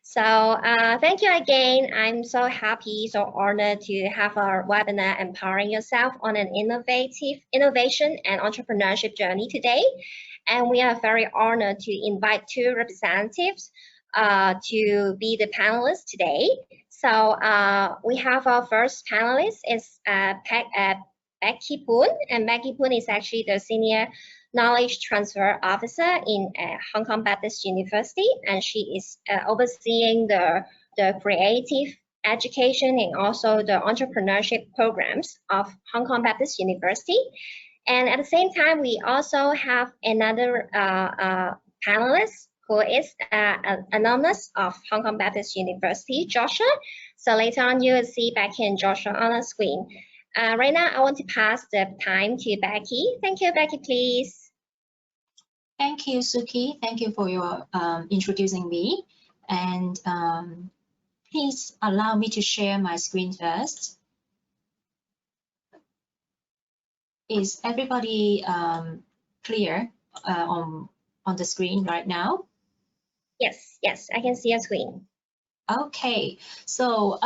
So thank you again. I'm so happy, so honored to have our webinar Empowering Yourself on an Innovation and Entrepreneurship Journey today. And we are very honored to invite two representatives to be the panelists today. So we have our first panelist is Hkbu, and Hkbu is actually the Senior Knowledge Transfer Officer in Hong Kong Baptist University, and she is overseeing the creative education and also the entrepreneurship programs of Hong Kong Baptist University. And at the same time, we also have another panelist who is an alumnus of Hong Kong Baptist University, Joshua. So later on, you will see Becky and Joshua on the screen. Right now, I want to pass the time to Becky. Thank you, Becky, please. Thank you, Suki. Thank you for your introducing me. And please allow me to share my screen first. Is everybody clear on the screen right now? Yes, I can see your screen. Okay, so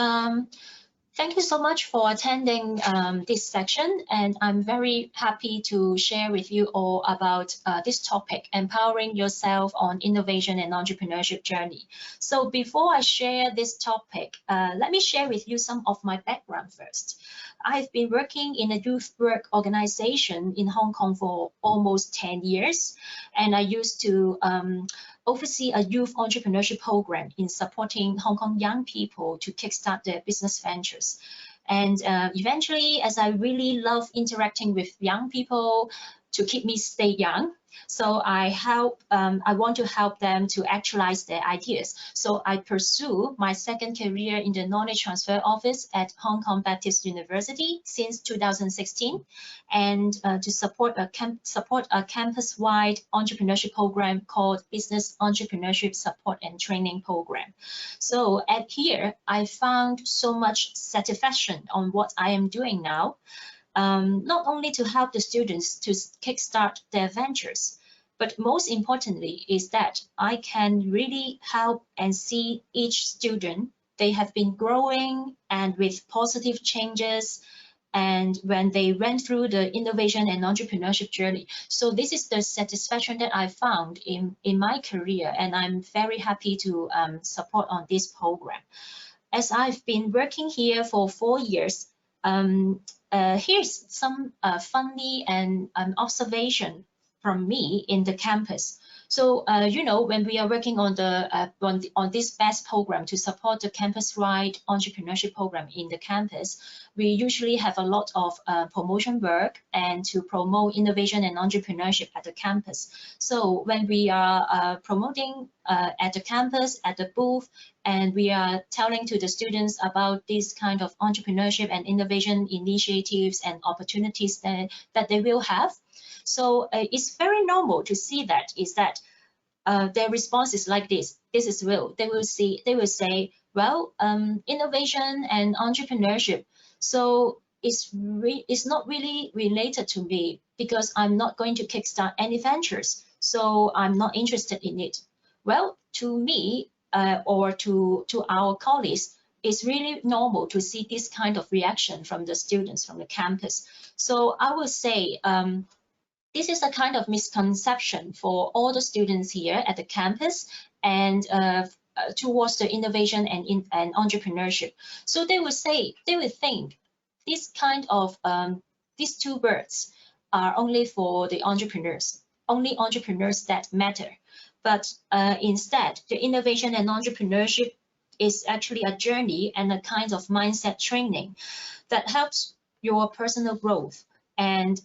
thank you so much for attending this section, and I'm very happy to share with you all about this topic, empowering yourself on innovation and entrepreneurship journey. So before I share this topic, let me share with you some of my background first. I've been working in a youth work organization in Hong Kong for almost 10 years, and I used to oversee a youth entrepreneurship program in supporting Hong Kong young people to kickstart their business ventures. And eventually, as I really love interacting with young people to keep me stay young, so I want to help them to actualize their ideas. So I pursue my second career in the Knowledge Transfer Office at Hong Kong Baptist University since 2016, and to support a campus-wide entrepreneurship program called Business Entrepreneurship Support and Training Program. So at here, I found so much satisfaction on what I am doing now. Not only to help the students to kickstart their ventures, but most importantly is that I can really help and see each student, they have been growing and with positive changes, and when they went through the innovation and entrepreneurship journey. So this is the satisfaction that I found in my career, and I'm very happy to support on this program. As I've been working here for 4 years, here's some funny and observation from me in the campus. So, you know, when we are working on on this BEST program to support the campus-wide entrepreneurship program in the campus, we usually have a lot of promotion work and to promote innovation and entrepreneurship at the campus. So when we are promoting at the campus, at the booth, and we are telling to the students about this kind of entrepreneurship and innovation initiatives and opportunities that they will have. So it's very normal to see that their response is like this. This is real. They will say, well, innovation and entrepreneurship. So it's not really related to me because I'm not going to kickstart any ventures. So I'm not interested in it. Well, to me or to our colleagues, it's really normal to see this kind of reaction from the students from the campus. So I would say this is a kind of misconception for all the students here at the campus and towards the innovation and entrepreneurship. So they will think this kind of these two words are only for the entrepreneurs, only entrepreneurs that matter. But instead, the innovation and entrepreneurship is actually a journey and a kind of mindset training that helps your personal growth. And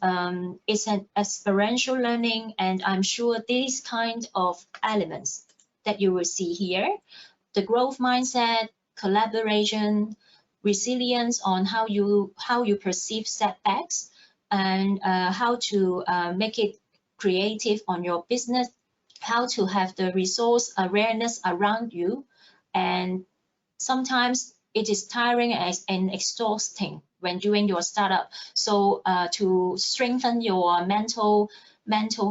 it's an experiential learning, and I'm sure these kind of elements that you will see here, the growth mindset, collaboration, resilience on how you perceive setbacks, and how to make it creative on your business, how to have the resource awareness around you, and sometimes it is tiring and exhausting when doing your startup. So to strengthen your mental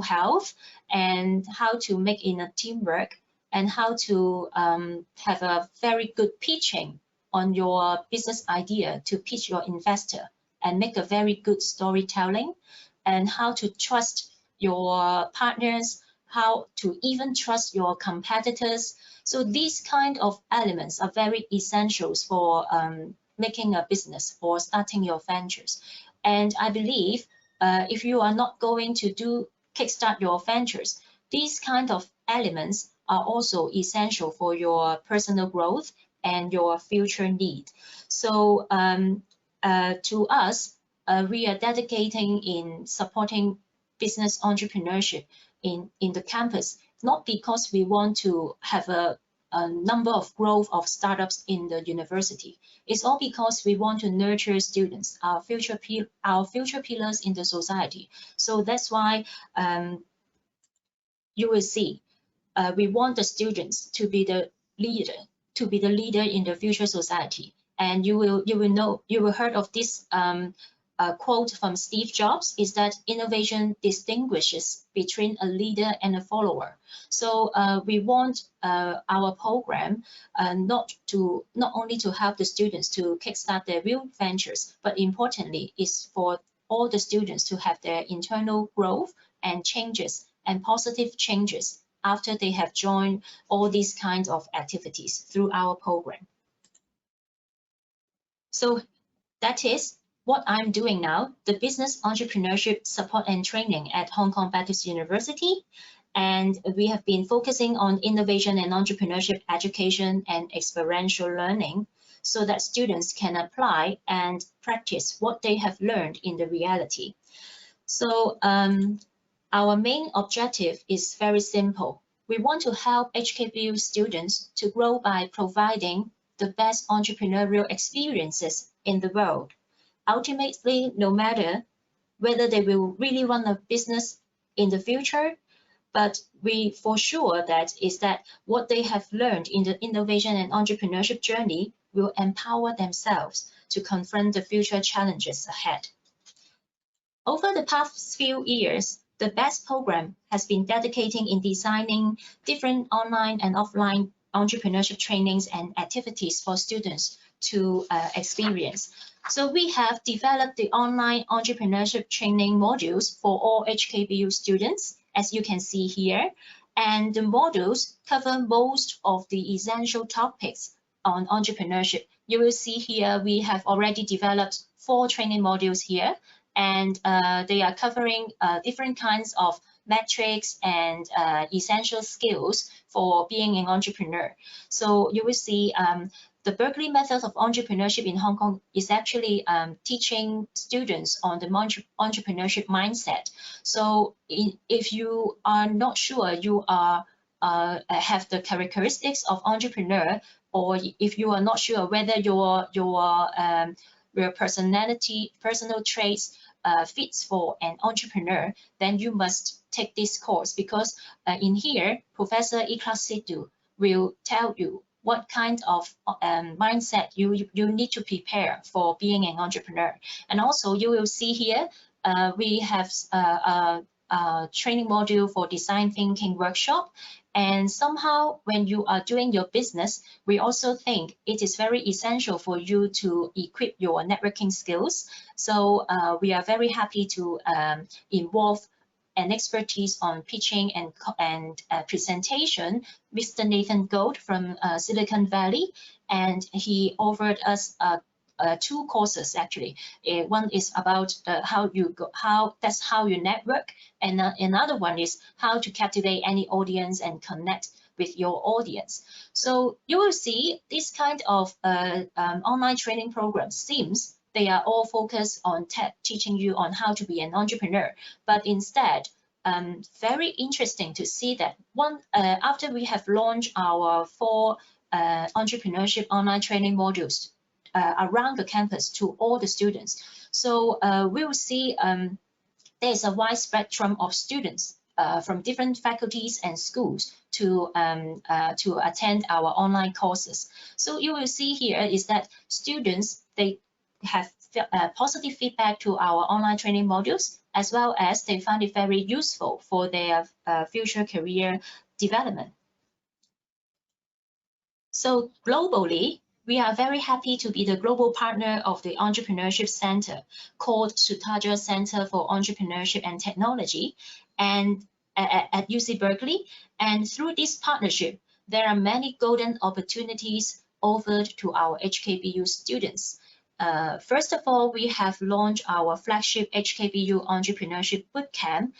health and how to make in a teamwork, and how to have a very good pitching on your business idea to pitch your investor and make a very good storytelling, and how to trust your partners, how to even trust your competitors. So these kind of elements are very essentials for making a business or starting your ventures. And I believe if you are not going to kickstart your ventures, these kind of elements are also essential for your personal growth and your future need. So to us, we are dedicating in supporting business entrepreneurship in the campus, not because we want to have a number of growth of startups in the university. It's all because we want to nurture students, our future pillars in the society. So that's why you will see we want the students to be the leader in the future society. And you will heard of this quote from Steve Jobs, is that innovation distinguishes between a leader and a follower. So we want our program not only to help the students to kickstart their real ventures, but importantly is for all the students to have their internal growth and changes and positive changes after they have joined all these kinds of activities through our program. So that is what I'm doing now, the Business Entrepreneurship Support and Training at Hong Kong Baptist University. And we have been focusing on innovation and entrepreneurship education and experiential learning so that students can apply and practice what they have learned in the reality. So our main objective is very simple. We want to help Hkbu students to grow by providing the best entrepreneurial experiences in the world. Ultimately, no matter whether they will really run a business in the future, but we for sure that what they have learned in the innovation and entrepreneurship journey will empower themselves to confront the future challenges ahead. Over the past few years, the BEST program has been dedicating in designing different online and offline entrepreneurship trainings and activities for students to experience. So we have developed the online entrepreneurship training modules for all Hkbu students, as you can see here. And the modules cover most of the essential topics on entrepreneurship. You will see here we have already developed 4 training modules here, and they are covering different kinds of metrics and essential skills for being an entrepreneur. So you will see the Berkeley method of entrepreneurship in Hong Kong is actually teaching students on the entrepreneurship mindset. So if you are not sure you are have the characteristics of entrepreneur, or if you are not sure whether your personal traits fits for an entrepreneur, then you must take this course, because in here, Professor Hkbu will tell you what kind of mindset you need to prepare for being an entrepreneur. And also you will see here, we have a training module for design thinking workshop. And somehow when you are doing your business, we also think it is very essential for you to equip your networking skills. So we are very happy to involve an expertise on pitching and presentation, Mr. Nathan Gold from Silicon Valley, and he offered us 2 courses actually. One is about how you network, and another one is how to captivate any audience and connect with your audience. So you will see this kind of online training programs seems they are all focused on teaching you on how to be an entrepreneur, but instead, very interesting to see that after we have launched our 4 entrepreneurship online training modules around the campus to all the students. So we will see there's a wide spectrum of students from different faculties and schools to attend our online courses. So you will see here is that students, they have positive feedback to our online training modules, as well as they find it very useful for their future career development. So globally, we are very happy to be the global partner of the Entrepreneurship Center called Sutaja Center for Entrepreneurship and Technology and at UC Berkeley. And through this partnership, there are many golden opportunities offered to our HKBU students. First of all, we have launched our flagship HKBU Entrepreneurship Bootcamp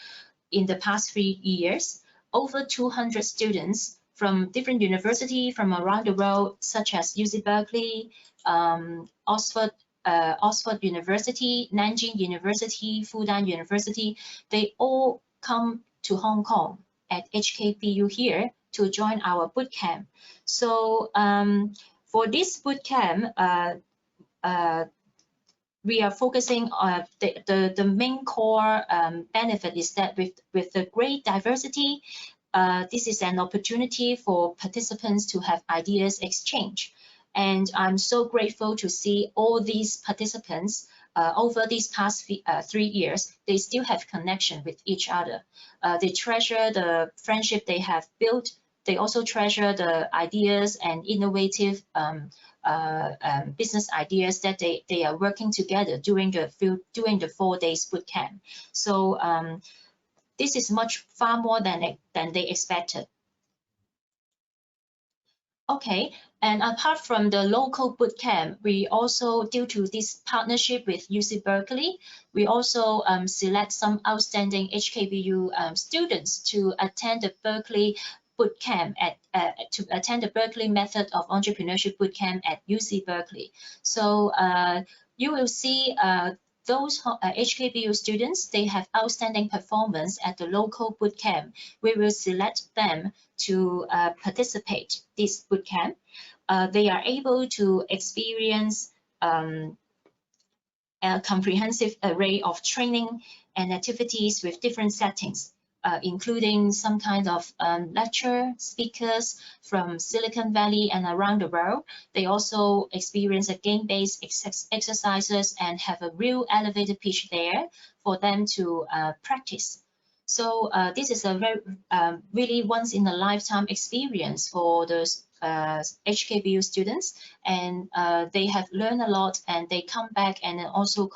in the past 3 years. Over 200 students from different universities from around the world, such as UC Berkeley, Oxford University, Nanjing University, Fudan University, they all come to Hong Kong at HKBU here to join our bootcamp. So for this bootcamp, we are focusing on the main core benefit is that with the great diversity, this is an opportunity for participants to have ideas exchange. And I'm so grateful to see all these participants over these past 3 years, they still have connection with each other. They treasure the friendship they have built. They also treasure the ideas and innovative business ideas that they are working together during the 4 days bootcamp. So this is far more than they expected. Okay, and apart from the local bootcamp, we also, due to this partnership with UC Berkeley, we also select some outstanding HKBU students to attend the Berkeley bootcamp to attend the Berkeley Method of Entrepreneurship bootcamp at UC Berkeley. So you will see those HKBU students, they have outstanding performance at the local bootcamp. We will select them to participate this bootcamp. They are able to experience a comprehensive array of training and activities with different settings, including some kind of lecture speakers from Silicon Valley and around the world. They also experience a game-based exercises and have a real elevator pitch there for them to practice. So this is a very really once in a lifetime experience for those HKBU students, and they have learned a lot, and they come back and also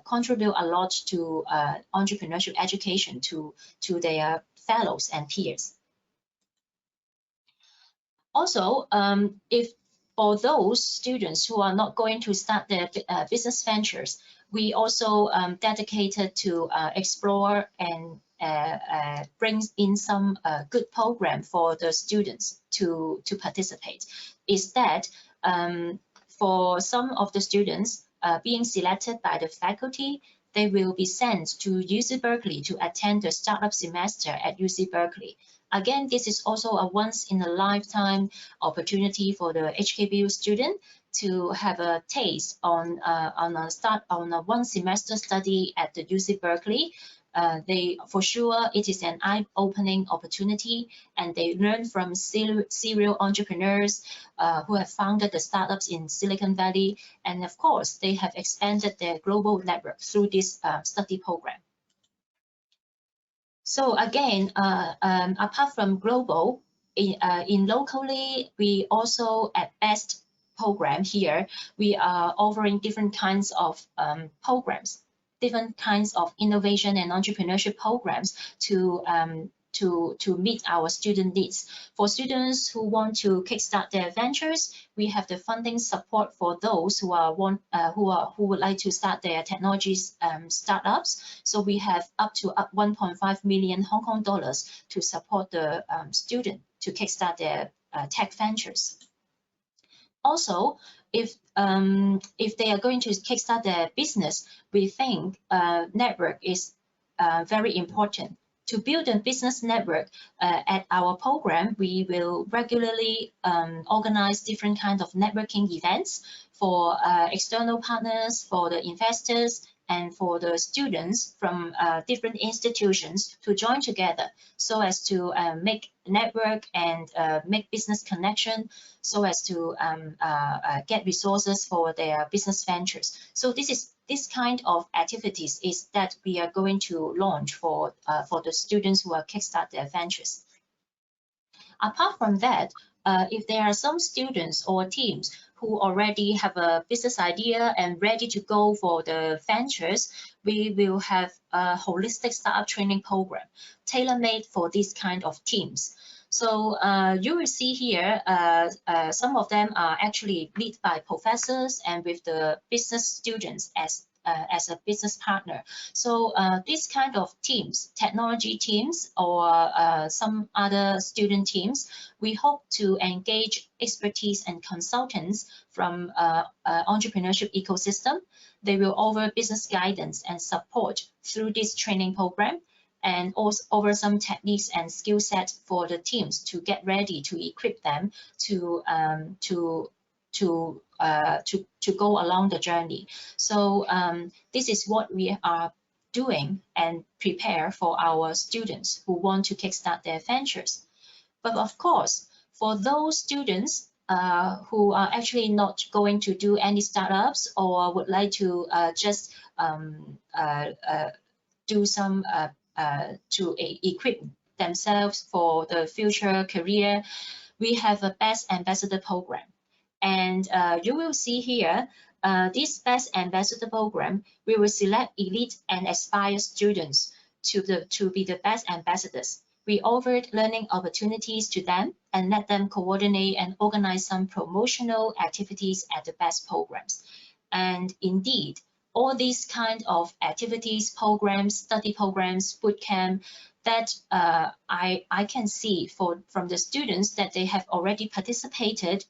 contribute a lot to entrepreneurship education to their fellows and peers. Also, if for those students who are not going to start their business ventures, we also dedicated to explore and brings in some good program for the students to participate. Is that for some of the students being selected by the faculty, they will be sent to UC Berkeley to attend the startup semester at UC Berkeley. Again, this is also a once in a lifetime opportunity for the HKBU student to have a taste on a 1 semester study at the UC Berkeley. For sure, it is an eye-opening opportunity, and they learn from serial entrepreneurs who have founded the startups in Silicon Valley, and of course, they have expanded their global network through this study program. So again, apart from global, in locally, we also at BEST program here, we are offering different kinds of programs, different kinds of innovation and entrepreneurship programs to meet our student needs. For students who want to kickstart their ventures, we have the funding support for those who would like to start their technologies startups. So we have up to 1.5 million Hong Kong dollars to support the student to kickstart their tech ventures. Also, if they are going to kickstart their business, we think network is very important. To build a business network at our program, we will regularly organize different kinds of networking events for external partners, for the investors, and for the students from different institutions to join together so as to make network and make business connection so as to get resources for their business ventures. So this kind of activities is that we are going to launch for the students who are kickstart their ventures. Apart from that, if there are some students or teams who already have a business idea and ready to go for the ventures, we will have a holistic startup training program tailor-made for this kind of teams. So you will see here, some of them are actually led by professors and with the business students as a business partner. So this kind of teams, technology teams or some other student teams, we hope to engage expertise and consultants from entrepreneurship ecosystem. They will offer business guidance and support through this training program, and also over some techniques and skill set for the teams to get ready, to equip them to go along the journey. So this is what we are doing and prepare for our students who want to kickstart their ventures. But of course, for those students who are actually not going to do any startups or would like to just do some to equip themselves for the future career, we have a Best Ambassador program. And you will see here, this Best Ambassador program, we will select elite and aspire students to be the best ambassadors. We offered learning opportunities to them and let them coordinate and organize some promotional activities at the best programs. And indeed, all these kind of activities, programs, study programs, bootcamp, that I can see from the students that they have already participated.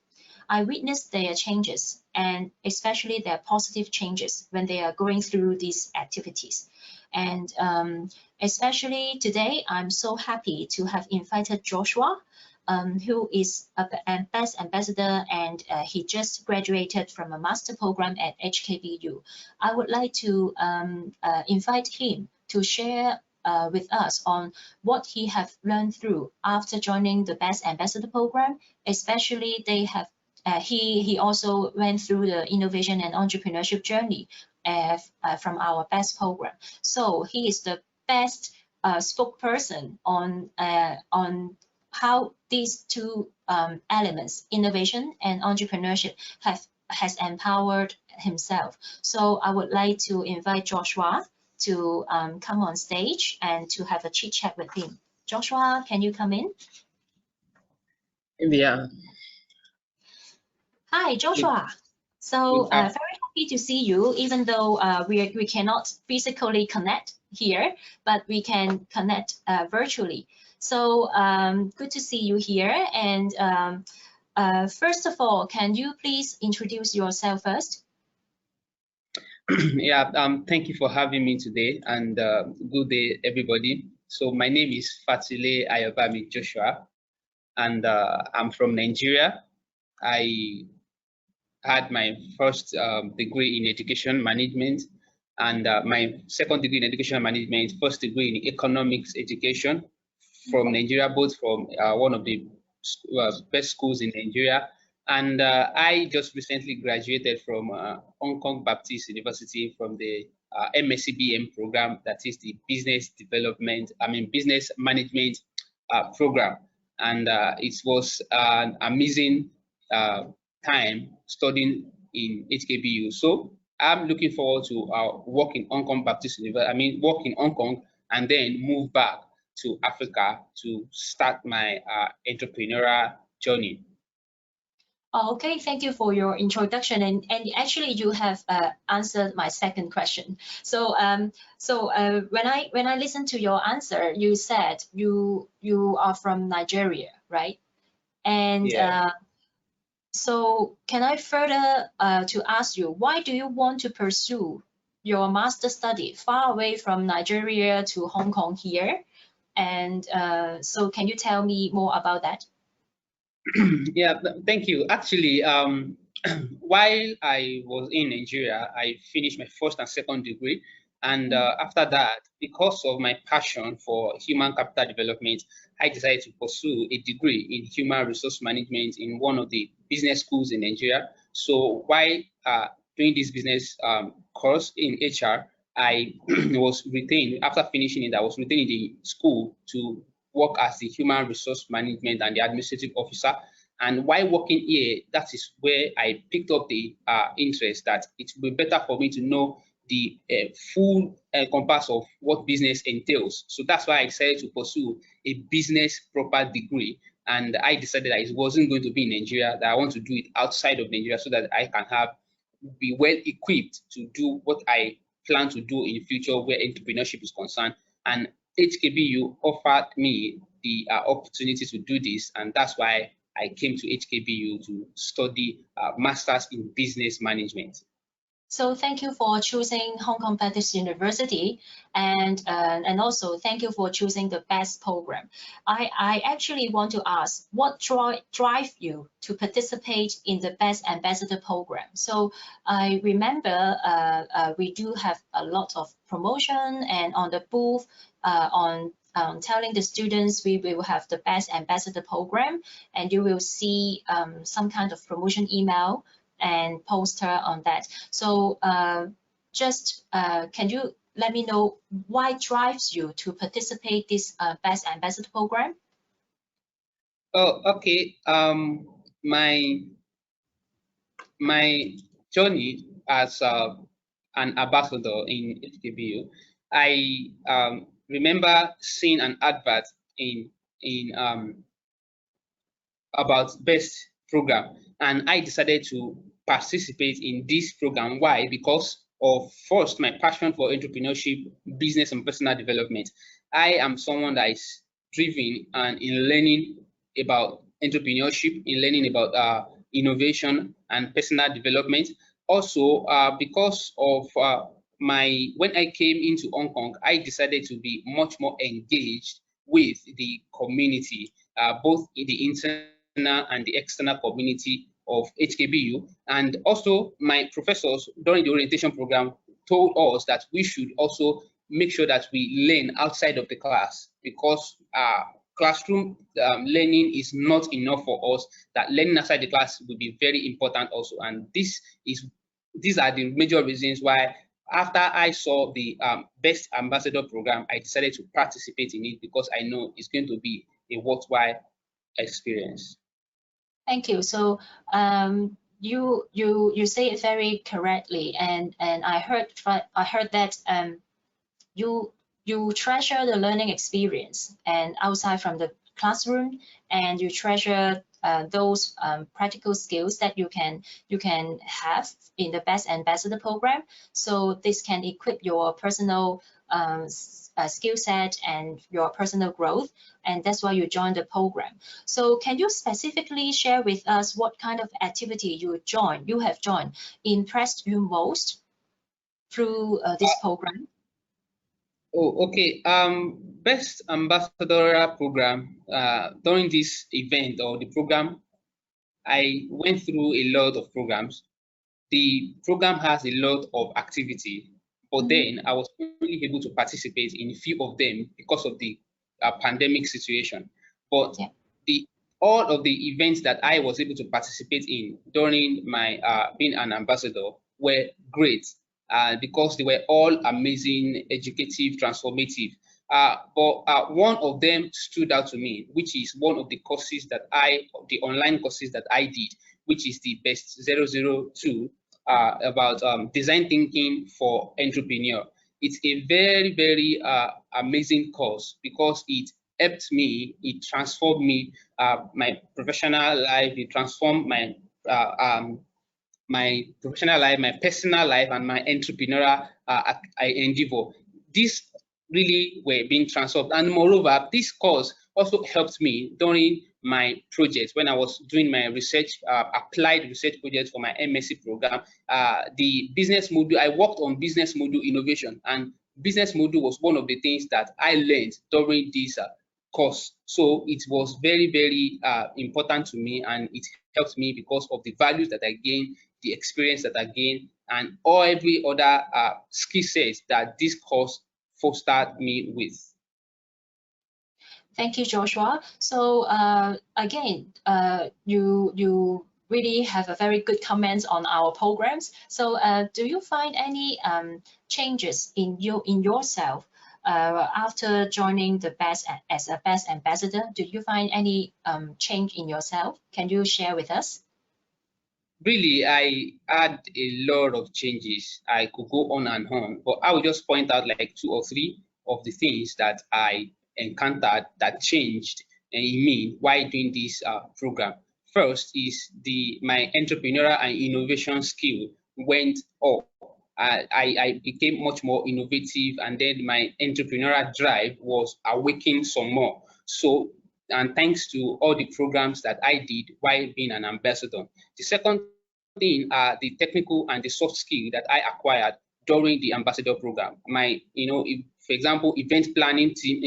I witnessed their changes, and especially their positive changes when they are going through these activities. And especially today, I'm so happy to have invited Joshua, who is a Best Ambassador, and he just graduated from a master program at Hkbu. I would like to invite him to share with us on what he have learned through after joining the Best Ambassador program. Especially they have he also went through the innovation and entrepreneurship journey from our best program. So he is the best spokesperson on how these two elements, innovation and entrepreneurship, has empowered himself. So I would like to invite Joshua to come on stage and to have a chit chat with him. Joshua, can you come in? Yeah. Hi, Joshua. So very happy to see you, even though we cannot physically connect here, but we can connect virtually. So good to see you here. And first of all, can you please introduce yourself first? Yeah, thank you for having me today, and good day, everybody. So my name is Fatile Ayobami Joshua, and I'm from Nigeria. I had my first degree in education management, and my second degree in education management, first degree in economics education from Nigeria, both from one of the best schools in Nigeria. And I just recently graduated from Hong Kong Baptist University from the MSc program, that is the business management program. And it was an amazing time studying in Hkbu. So I'm looking forward to work in Hong Kong Baptist University. Work in Hong Kong and then move back to Africa to start my entrepreneurial journey. Okay, thank you for your introduction, and actually you have answered my second question. So when I listened to your answer, you said you are from Nigeria, right? And yeah. So can I further to ask you, why do you want to pursue your master study far away from Nigeria to Hong Kong here? And so can you tell me more about that? Yeah, thank you. Actually, while I was in Nigeria, I finished my first and second degree. And after that, because of my passion for human capital development, I decided to pursue a degree in human resource management in one of the business schools in Nigeria. So while doing this business course in HR, I was retained, after finishing it, I was retained in the school to work as the human resource management and the administrative officer. And while working here, that is where I picked up the interest that it would be better for me to know the full compass of what business entails. So that's why I decided to pursue a business proper degree. And I decided that it wasn't going to be in Nigeria, that I want to do it outside of Nigeria so that I can be well equipped to do what I plan to do in the future where entrepreneurship is concerned. And Hkbu offered me the opportunity to do this, and that's why I came to Hkbu to study Masters in Business Management. So thank you for choosing Hong Kong Baptist University, and also thank you for choosing the best program. I actually want to ask, what drive you to participate in the Best Ambassador program? So I remember we do have a lot of promotion, and on the booth on telling the students we will have the Best Ambassador program, and you will see some kind of promotion email and poster on that. So can you let me know why drives you to participate this Best Ambassador program? Oh, okay. My journey as an ambassador in Hkbu, I remember seeing an advert in about best program, and I decided to participate in this program. Why? Because of, first, my passion for entrepreneurship, business, and personal development. I am someone that is driven and in learning about entrepreneurship, in learning about innovation and personal development. Also, because of when I came into Hong Kong, I decided to be much more engaged with the community, both in the internal and the external community of Hkbu. And also, my professors during the orientation program told us that we should also make sure that we learn outside of the class, because classroom learning is not enough for us, that learning outside the class will be very important also. And these are the major reasons why, after I saw the Best Ambassador program, I decided to participate in it, because I know it's going to be a worthwhile experience. Thank you. So you say it very correctly, and I heard that you treasure the learning experience and outside from the classroom, and you treasure those practical skills that you can have in the Best Ambassador program. So this can equip your personal skill set and your personal growth, and that's why you joined the program. So can you specifically share with us what kind of activity you have joined impressed you most through this program? Oh, okay. Best Ambassadorial program. During this event or the program, I went through a lot of programs. The program has a lot of activity, but then I was only able to participate in a few of them because of the pandemic situation. But all of the events that I was able to participate in during my being an ambassador were great, because they were all amazing, educative, transformative. But one of them stood out to me, which is one of the courses the online courses that I did, which is the Best 002 about design thinking for entrepreneur. It's a very, very amazing course, because it helped me, it transformed me, my professional life, it transformed my professional life, my personal life, and my entrepreneurial endeavor. These really were being transformed. And moreover, this course also helped me during my project when I was doing my research, applied research project for my MSc program. The business module, I worked on business module innovation, and business module was one of the things that I learned during this course. So it was very, very important to me, and it helped me because of the values that I gained, the experience that I gained, and every other skill sets that this course fostered me with. Thank you, Joshua. So again, you really have a very good comments on our programs. So do you find any changes in yourself after joining the BEST as a BEST ambassador, did you find any change in yourself? Can you share with us? Really, I had a lot of changes. I could go on and on, but I will just point out like 2 or 3 of the things that I encountered that changed in me while doing this program. First is my entrepreneurial and innovation skill went up. I became much more innovative, and then my entrepreneurial drive was awakened some more. So, and thanks to all the programs that I did while being an ambassador. The second thing are the technical and the soft skill that I acquired during the ambassador program. For example, event planning team,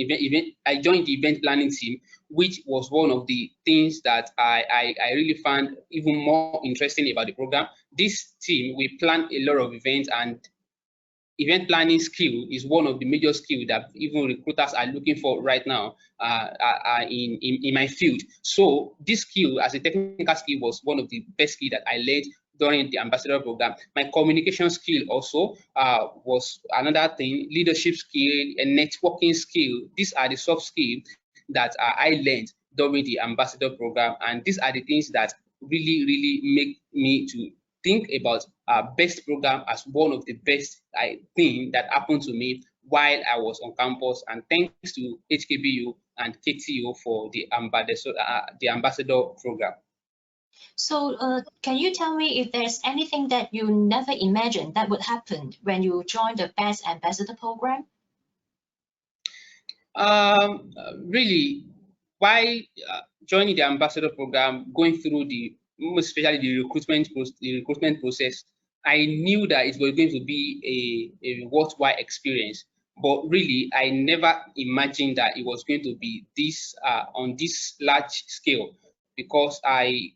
I joined the event planning team, which was one of the things that I really found even more interesting about the program. This team, we plan a lot of events, and event planning skill is one of the major skills that even recruiters are looking for right now in my field. So this skill as a technical skill was one of the best skills that I learned during the ambassador program. My communication skill also was another thing, leadership skill and networking skill. These are the soft skills that I learned during the ambassador program, and these are the things that really make me to think about BEST program as one of the best thing that happened to me while I was on campus. And thanks to Hkbu and KTO for the ambassador program. So can you tell me if there's anything that you never imagined that would happen when you joined the BEST ambassador program? Really, by joining the ambassador program, going through especially the recruitment process, I knew that it was going to be a worthwhile experience. But really, I never imagined that it was going to be this on this large scale, because I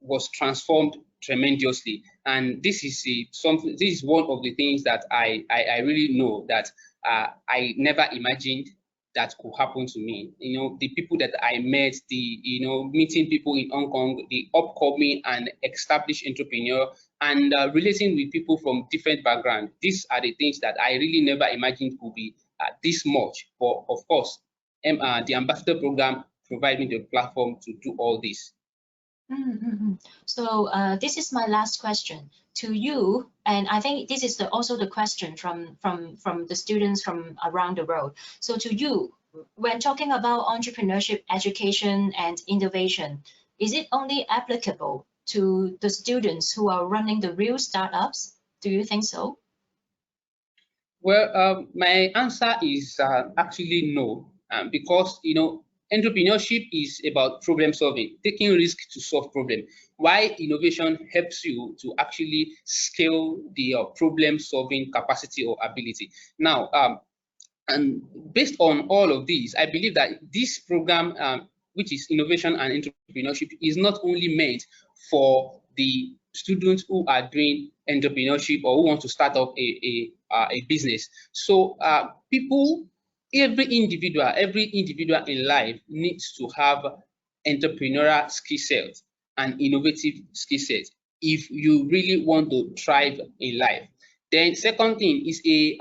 was transformed tremendously. And this is something. This is one of the things that I really know that I never imagined that could happen to me. The people that I met, meeting people in Hong Kong, the upcoming and established entrepreneur, and relating with people from different backgrounds. These are the things that I really never imagined could be this much. But of course, the ambassador program provided me the platform to do all this. So this is my last question to you, and I think this is also the question from the students from around the world. So to you, when talking about entrepreneurship, education, and innovation, is it only applicable to the students who are running the real startups? Do you think so? Well, my answer is actually no, because entrepreneurship is about problem solving, taking risk to solve problem, while innovation helps you to actually scale the problem solving capacity or ability. Now, and based on all of these, I believe that this program, which is innovation and entrepreneurship, is not only meant for the students who are doing entrepreneurship or who want to start up a business. So every individual in life needs to have entrepreneurial skill sets and innovative skill sets if you really want to thrive in life. Then second thing is we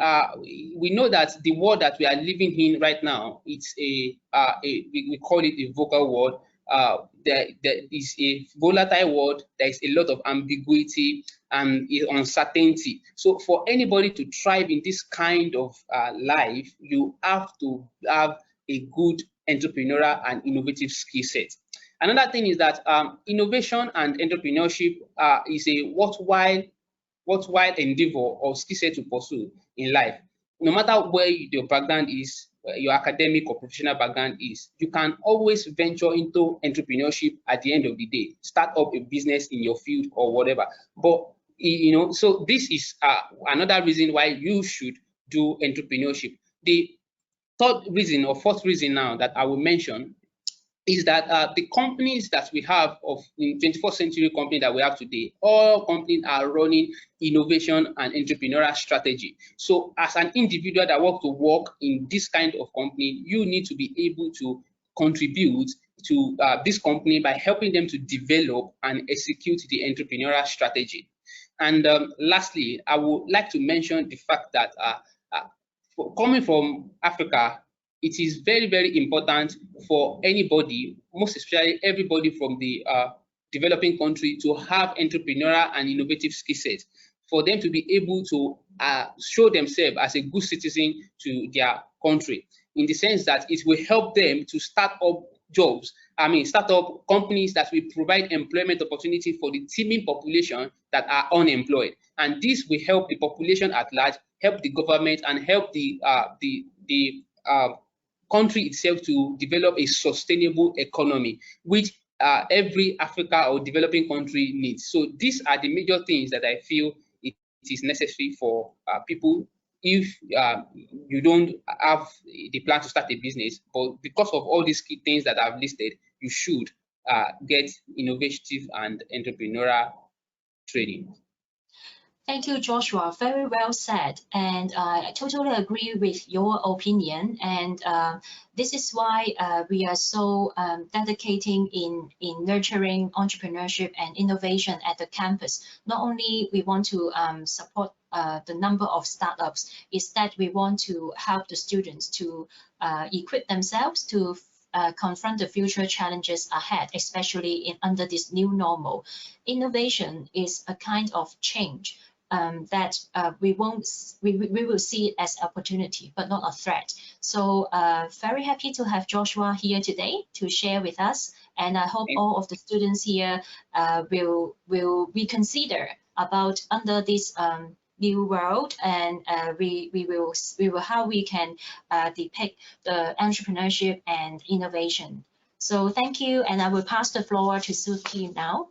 know that the world that we are living in right now, it's we call it a vocal world. There is a volatile world. There is a lot of ambiguity and uncertainty. So for anybody to thrive in this kind of life, you have to have a good entrepreneurial and innovative skill set. Another thing is that innovation and entrepreneurship is a worthwhile endeavor or skill set to pursue in life. No matter where your background is, your academic or professional background is, you can always venture into entrepreneurship at the end of the day, start up a business in your field or whatever. But so this is another reason why you should do entrepreneurship. The third reason or fourth reason now that I will mention is that the companies that we have of the 21st century company that we have today, all companies are running innovation and entrepreneurial strategy. So as an individual that wants to work in this kind of company, you need to be able to contribute to this company by helping them to develop and execute the entrepreneurial strategy. And lastly, I would like to mention the fact that coming from Africa, it is very, very important for anybody, most especially everybody from the developing country, to have entrepreneurial and innovative skill sets for them to be able to show themselves as a good citizen to their country, in the sense that it will help them to start up jobs, start up companies that will provide employment opportunity for the teeming population that are unemployed. And this will help the population at large, help the government, and help the country itself to develop a sustainable economy, which every Africa or developing country needs. So these are the major things that I feel it is necessary for people. If you don't have the plan to start a business, but because of all these key things that I've listed, you should get innovative and entrepreneurial training. Thank you, Joshua. Very well said. And I totally agree with your opinion. And this is why we are so dedicating in nurturing entrepreneurship and innovation at the campus. Not only we want to support the number of startups, is that we want to help the students to equip themselves to confront the future challenges ahead, especially under this new normal. Innovation is a kind of change that we will see it as opportunity, but not a threat. So very happy to have Joshua here today to share with us, and I hope all of the students here will reconsider about under this new world, and we will how we can depict the entrepreneurship and innovation. So thank you, and I will pass the floor to Suki now.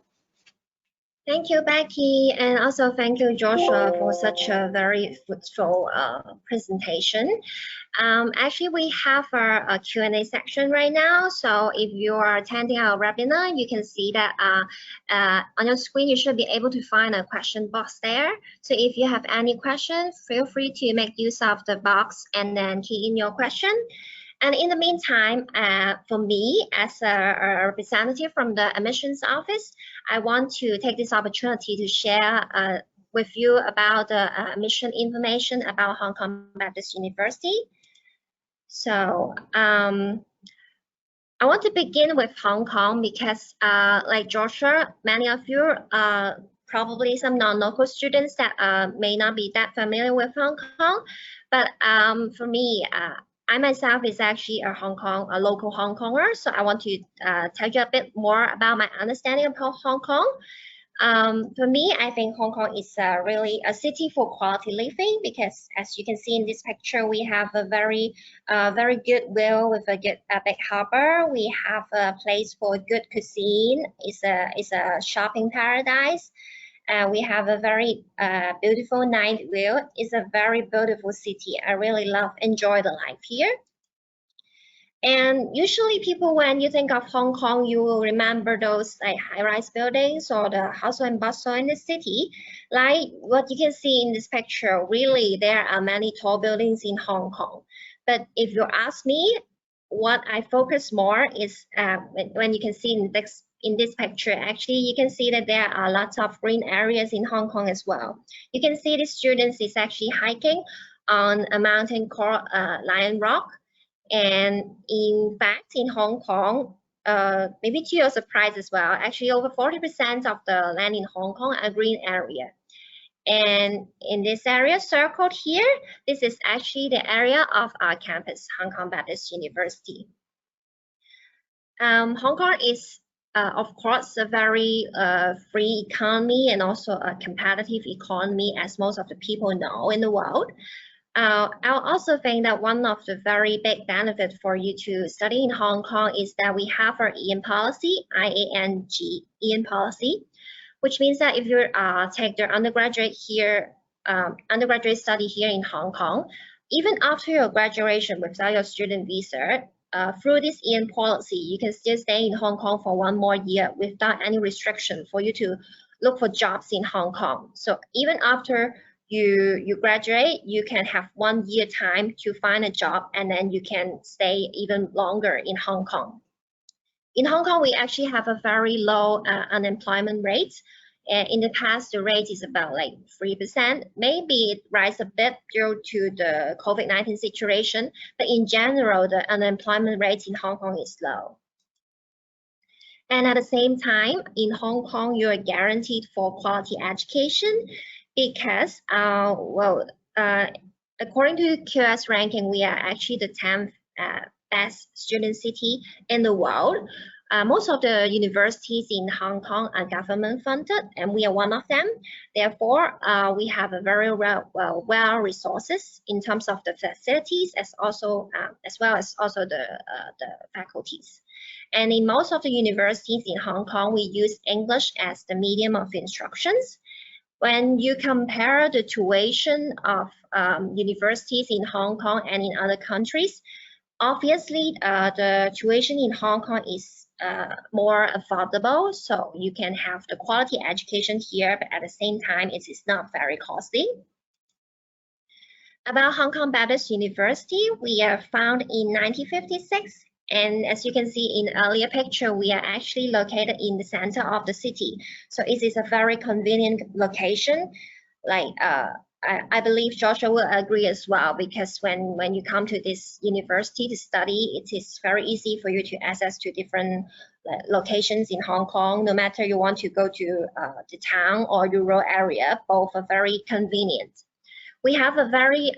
Thank you, Becky, and also thank you, Joshua, for such a very fruitful presentation. Actually, we have a Q&A section right now, so if you are attending our webinar, you can see that on your screen, you should be able to find a question box there. So if you have any questions, feel free to make use of the box and then key in your question. And in the meantime, for me, as a representative from the admissions office, I want to take this opportunity to share with you about the admission information about Hong Kong Baptist University. So I want to begin with Hong Kong because like Joshua, many of you probably some non-local students that may not be that familiar with Hong Kong. But for me, I myself is actually a local Hong Konger, so I want to tell you a bit more about my understanding of Hong Kong. For me, I think Hong Kong is really a city for quality living because, as you can see in this picture, we have a very good view with a big harbor. We have a place for good cuisine. It's a shopping paradise. We have a very beautiful night view. It's a very beautiful city. I really enjoy the life here. And usually people, when you think of Hong Kong, you will remember those like high-rise buildings or the hustle and bustle in the city. Like what you can see in this picture, really there are many tall buildings in Hong Kong. But if you ask me, what I focus more is when you can see in this picture, actually, you can see that there are lots of green areas in Hong Kong as well. You can see the students is actually hiking on a mountain called Lion Rock. And in fact, in Hong Kong, maybe to your surprise as well, actually over 40% of the land in Hong Kong are green area. And in this area circled here, this is actually the area of our campus, Hong Kong Baptist University. Hong Kong is, of course, a very free economy and also a competitive economy, as most of the people know in the world. I also think that one of the very big benefits for you to study in Hong Kong is that we have our IANG policy, IANG policy, which means that if you take the undergraduate study here in Hong Kong, even after your graduation without your student visa, through this IANG policy, you can still stay in Hong Kong for 1 more year without any restriction for you to look for jobs in Hong Kong. So even after you graduate, you can have 1 year time to find a job, and then you can stay even longer in Hong Kong. In Hong Kong, we actually have a very low unemployment rate, In the past, the rate is about like 3%. Maybe it rises a bit due to the COVID-19 situation, but in general, the unemployment rate in Hong Kong is low. And at the same time, in Hong Kong, you are guaranteed for quality education because, according to QS ranking, we are actually the 10th best student city in the world. Most of the universities in Hong Kong are government funded, and we are one of them. Therefore, we have a very well resources in terms of the facilities, as well as the faculties. And in most of the universities in Hong Kong, we use English as the medium of instructions. When you compare the tuition of universities in Hong Kong and in other countries, obviously the tuition in Hong Kong is more affordable, so you can have the quality education here, but at the same time, it is not very costly. About Hong Kong Baptist University, we are founded in 1956. And as you can see in earlier picture, we are actually located in the center of the city. So it is a very convenient location. Like I believe Joshua will agree as well, because when you come to this university to study, it is very easy for you to access to different locations in Hong Kong. No matter you want to go to the town or rural area, both are very convenient. We have a very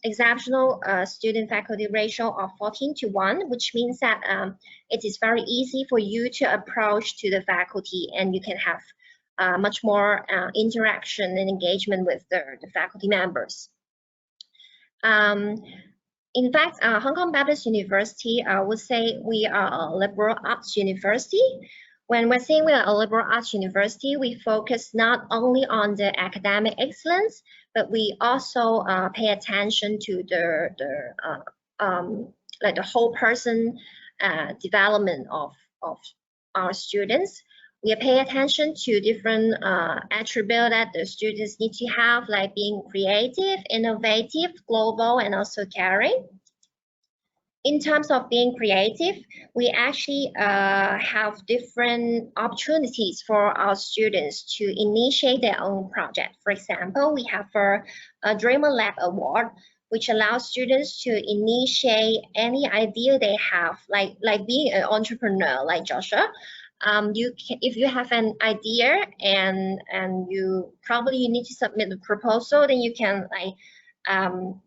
exceptional student-faculty ratio of 14:1, which means that it is very easy for you to approach to the faculty, and you can have much more interaction and engagement with the faculty members. In fact, Hong Kong Baptist University, I would say we are a liberal arts university. When we're saying we are a liberal arts university, we focus not only on the academic excellence, but we also pay attention to the whole person development of our students. We pay attention to different attributes that the students need to have, like being creative, innovative, global, and also caring. In terms of being creative, we actually have different opportunities for our students to initiate their own project. For example, we have a Dreamer Lab Award, which allows students to initiate any idea they have, like being an entrepreneur, like Joshua. If you have an idea and you need to submit a proposal, then you can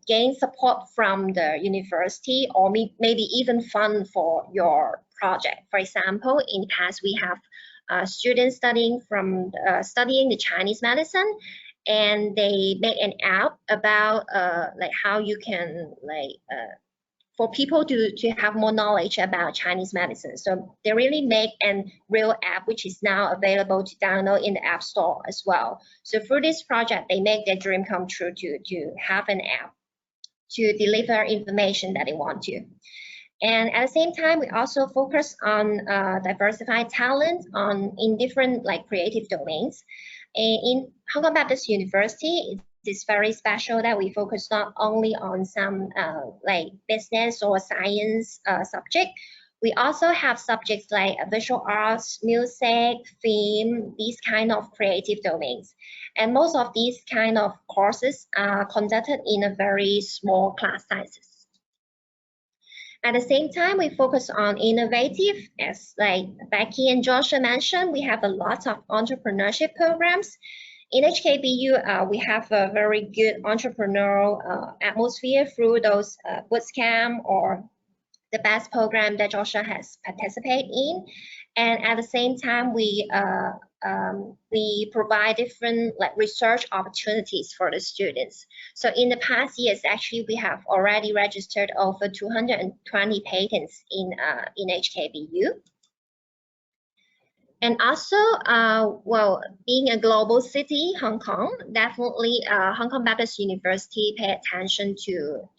gain support from the university, or maybe even fund for your project. For example, in the past, we have students studying the Chinese medicine, and they make an app about how you can for people to have more knowledge about Chinese medicine. So they really make a real app, which is now available to download in the App Store as well. So through this project, they make their dream come true to have an app to deliver information that they want to. And at the same time, we also focus on diversified talent in different creative domains. In Hong Kong Baptist University, it's very special that we focus not only on some business or science subject. We also have subjects like visual arts, music, film, these kind of creative domains. And most of these kind of courses are conducted in a very small class sizes. At the same time, we focus on innovative, as Becky and Joshua mentioned. We have a lot of entrepreneurship programs. In Hkbu, we have a very good entrepreneurial atmosphere through those Bootcamp or the best program that Joshua has participated in. And at the same time, we provide different research opportunities for the students. So in the past years, actually, we have already registered over 220 patents in Hkbu. And also, being a global city, Hong Kong, definitely Hong Kong Baptist University pay attention to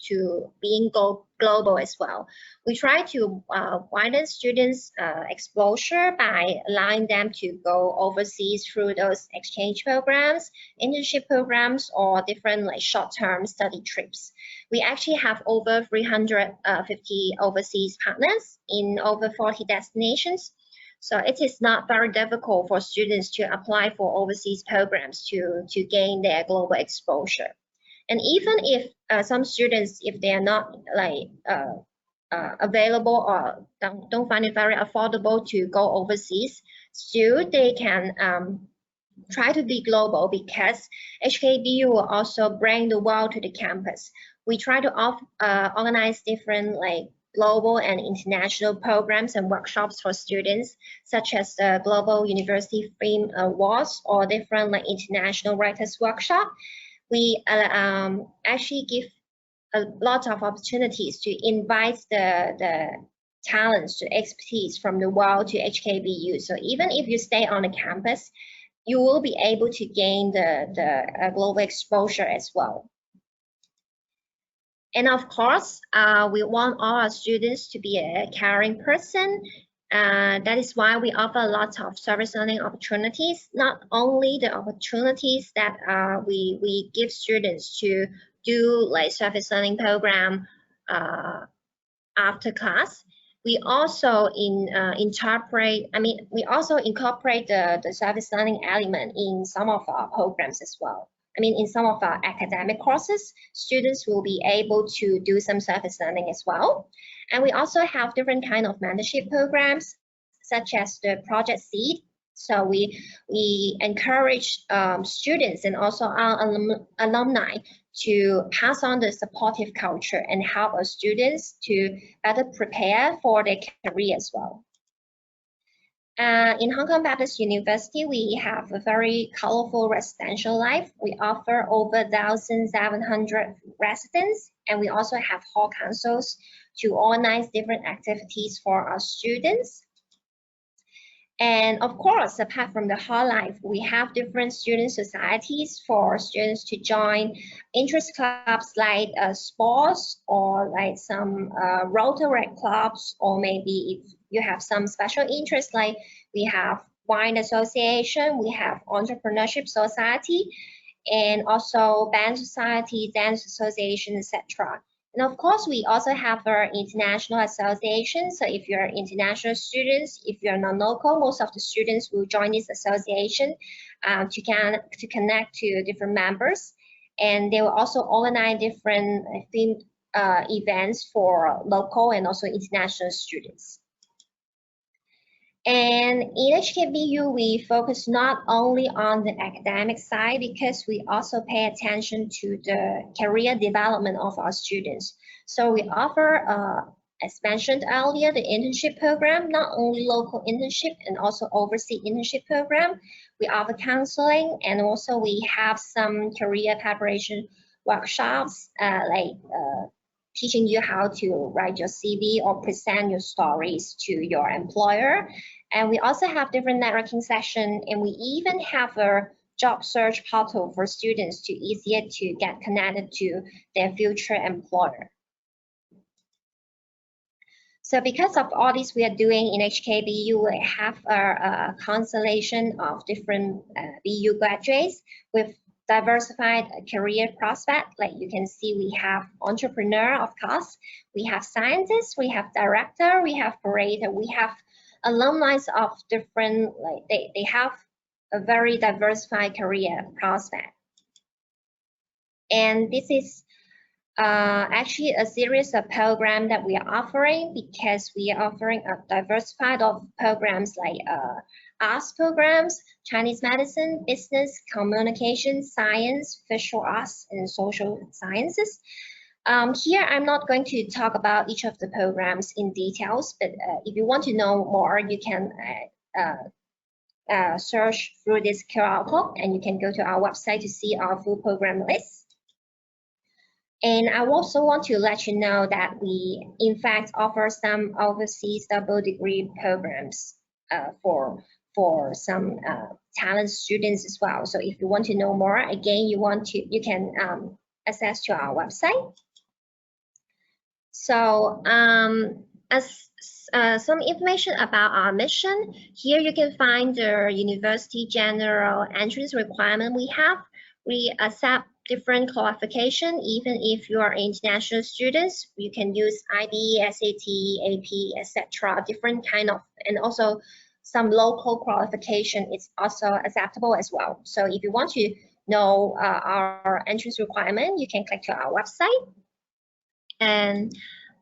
being global as well. We try to widen students' exposure by allowing them to go overseas through those exchange programs, internship programs, or different short-term study trips. We actually have over 350 overseas partners in over 40 destinations. So it is not very difficult for students to apply for overseas programs to gain their global exposure. And even if some students, if they are not like available or don't find it very affordable to go overseas, still they can try to be global, because Hkbu will also bring the world to the campus. We try to organize different like global and international programs and workshops for students, such as the Global University Film Awards or different like international writers workshop. We actually give a lot of opportunities to invite the talents, to expertise from the world to Hkbu. So even if you stay on the campus, you will be able to gain the global exposure as well. And of course, we want all our students to be a caring person. That is why we offer a lot of service learning opportunities, not only the opportunities that we give students to do like service learning program after class. We also incorporate the service learning element in some of our programs as well. In some of our academic courses, students will be able to do some service learning as well. And we also have different kind of mentorship programs, such as the Project Seed. So we encourage students and also our alumni to pass on the supportive culture and help our students to better prepare for their career as well. In Hong Kong Baptist University, we have a very colorful residential life. We offer over 1,700 residents, and we also have hall councils to organize different activities for our students. And of course, apart from the hall life, we have different student societies for students to join interest clubs like sports, or like some Rotary clubs, or maybe if you have some special interest, like we have wine association, we have entrepreneurship society, and also band society, dance association, etc. And of course, we also have our international association. So if you're international students, if you're non-local, most of the students will join this association to connect to different members. And they will also organize different themed events for local and also international students. And in Hkbu, we focus not only on the academic side, because we also pay attention to the career development of our students. So we offer, as mentioned earlier, the internship program, not only local internship and also overseas internship program. We offer counseling, and also we have some career preparation workshops, teaching you how to write your CV or present your stories to your employer. And we also have different networking sessions, and we even have a job search portal for students to easier to get connected to their future employer. So because of all this we are doing in Hkbu, we have a constellation of different BU graduates with diversified career prospect. Like you can see, we have entrepreneur, of course, we have scientists, we have director, we have curator, we have alumni of different, like they have a very diversified career prospect. And this is actually a series of programs that we are offering, because we are offering a diversified of programs like arts programs, Chinese medicine, business, communication, science, visual arts, and social sciences. Here, I'm not going to talk about each of the programs in details, but if you want to know more, you can search through this QR code, and you can go to our website to see our full program list. And I also want to let you know that we, in fact, offer some overseas double degree programs for some talent students as well. So if you want to know more, again, you can access to our website. So as some information about our mission, here you can find the university general entrance requirement we have. We accept different qualification. Even if you are international students, you can use IB, SAT, AP, etc. Different kind of, and also some local qualification is also acceptable as well. So if you want to know our entrance requirement, you can click to our website. And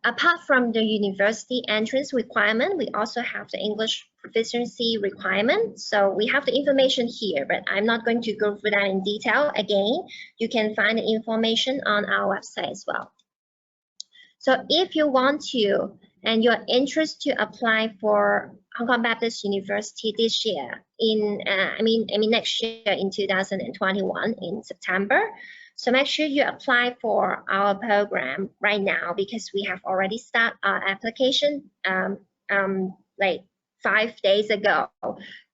apart from the university entrance requirement, we also have the English proficiency requirement. So we have the information here, but I'm not going to go through that in detail. Again, you can find the information on our website as well. So if you want to, and you're interested to apply for Hong Kong Baptist University this year, next year in 2021 in September, so make sure you apply for our program right now, because we have already started our application like 5 days ago.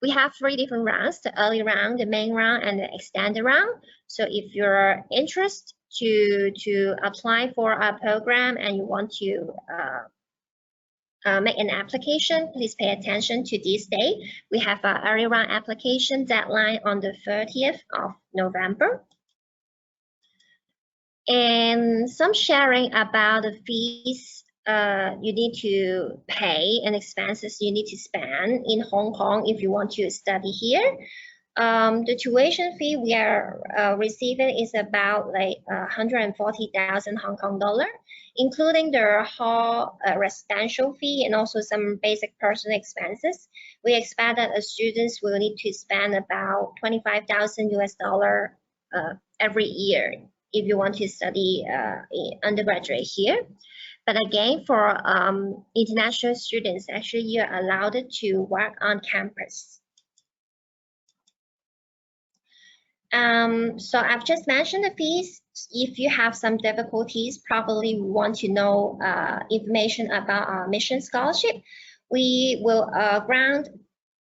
We have 3 different rounds: the early round, the main round, and the extended round. So if you're interested to apply for our program and you want to make an application, please pay attention to this date. We have an early round application deadline on the 30th of November. And some sharing about the fees you need to pay and expenses you need to spend in Hong Kong if you want to study here. The tuition fee we are receiving is about like 140,000 Hong Kong dollar, including the hall residential fee and also some basic personal expenses. We expect that students will need to spend about 25,000 US dollar every year if you want to study undergraduate here. But again, for international students, actually you're allowed to work on campus. So I've just mentioned the fees. If you have some difficulties, probably want to know information about our mission scholarship, we will grant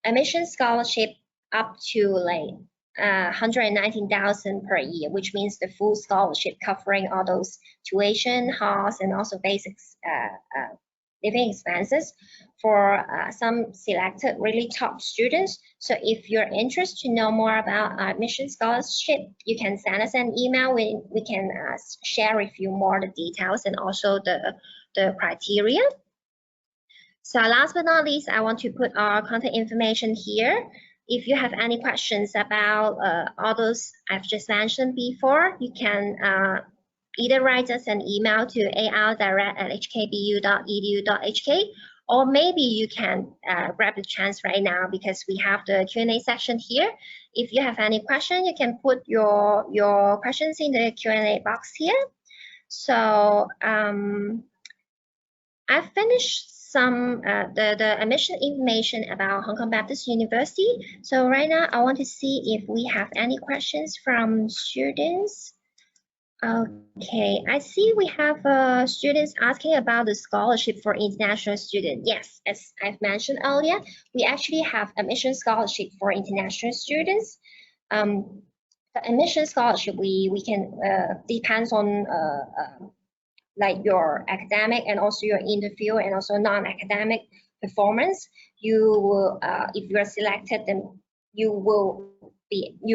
a mission scholarship up to like 119,000 per year, which means the full scholarship covering all those tuition, halls, and also basic living expenses for some selected really top students. So if you're interested to know more about admission scholarship, you can send us an email. We can share with you more the details and also the criteria. So last but not least, I want to put our contact information here. If you have any questions about all those I've just mentioned before, you can either write us an email to ardirect@hkbu.edu.hk, or maybe you can grab the chance right now because we have the Q&A section here. If you have any question, you can put your questions in the Q&A box here. So I've finished some the admission information about Hong Kong Baptist University. So right now I want to see if we have any questions from students. Okay, I see we have students asking about the scholarship for international students. Yes, as I've mentioned earlier, we actually have admission scholarship for international students. The admission scholarship we can depends on like your academic and also your interview and also non-academic performance. You will, if you are selected, then you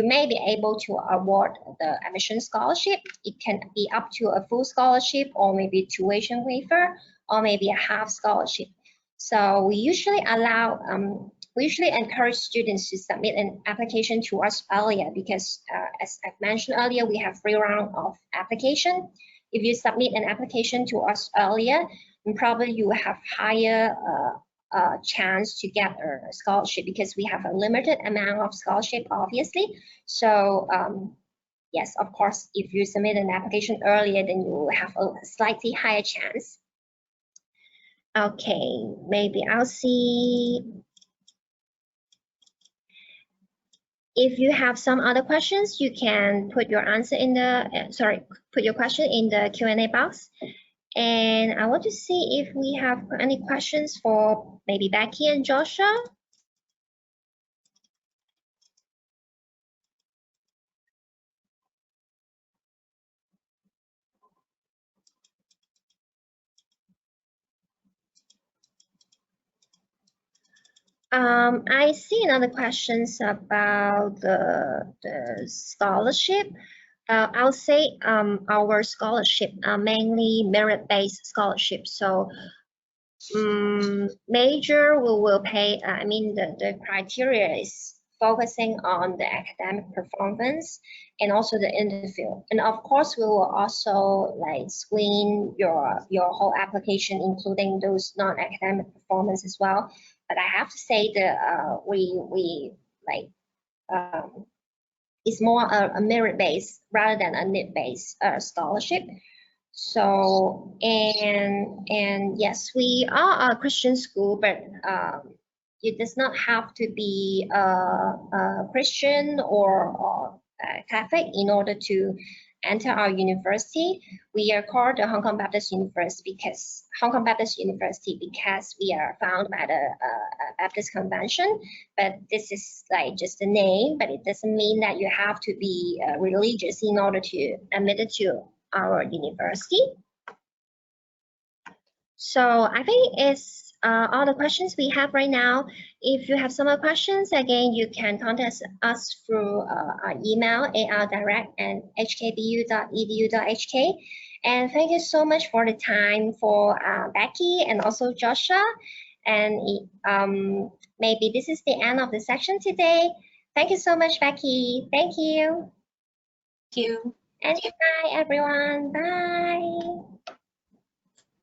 may be able to award the admission scholarship. It can be up to a full scholarship, or maybe tuition waiver, or maybe a half scholarship. So we usually encourage students to submit an application to us earlier because, as I've mentioned earlier, we have 3 rounds of application. If you submit an application to us earlier, then probably you will have higher chance to get a scholarship because we have a limited amount of scholarship, obviously. So yes, of course, if you submit an application earlier, then you will have a slightly higher chance. Okay, maybe I'll see. If you have some other questions, you can put your answer in the, put your question in the Q&A box. And I want to see if we have any questions for maybe Becky and Joshua. I see another questions about the scholarship. I'll say our scholarship are mainly merit-based scholarships. So major we will pay, the criteria is focusing on the academic performance and also the interview. And of course, we will also like screen your whole application, including those non-academic performance as well. But I have to say that it's more a merit-based rather than a need-based scholarship. So, and yes, we are a Christian school, but it does not have to be a Christian or Catholic in order to enter our university. We are called the Hong Kong Baptist University because we are founded by the Baptist Convention. But this is like just a name, but it doesn't mean that you have to be religious in order to admit it to our university. So I think it's all the questions we have right now. If you have some more questions, again, you can contact us through our email, ardirect@hkbu.edu.hk. And thank you so much for the time for Becky and also Joshua. And maybe this is the end of the section today. Thank you so much, Becky. Thank you. Thank you. And goodbye, everyone. Bye.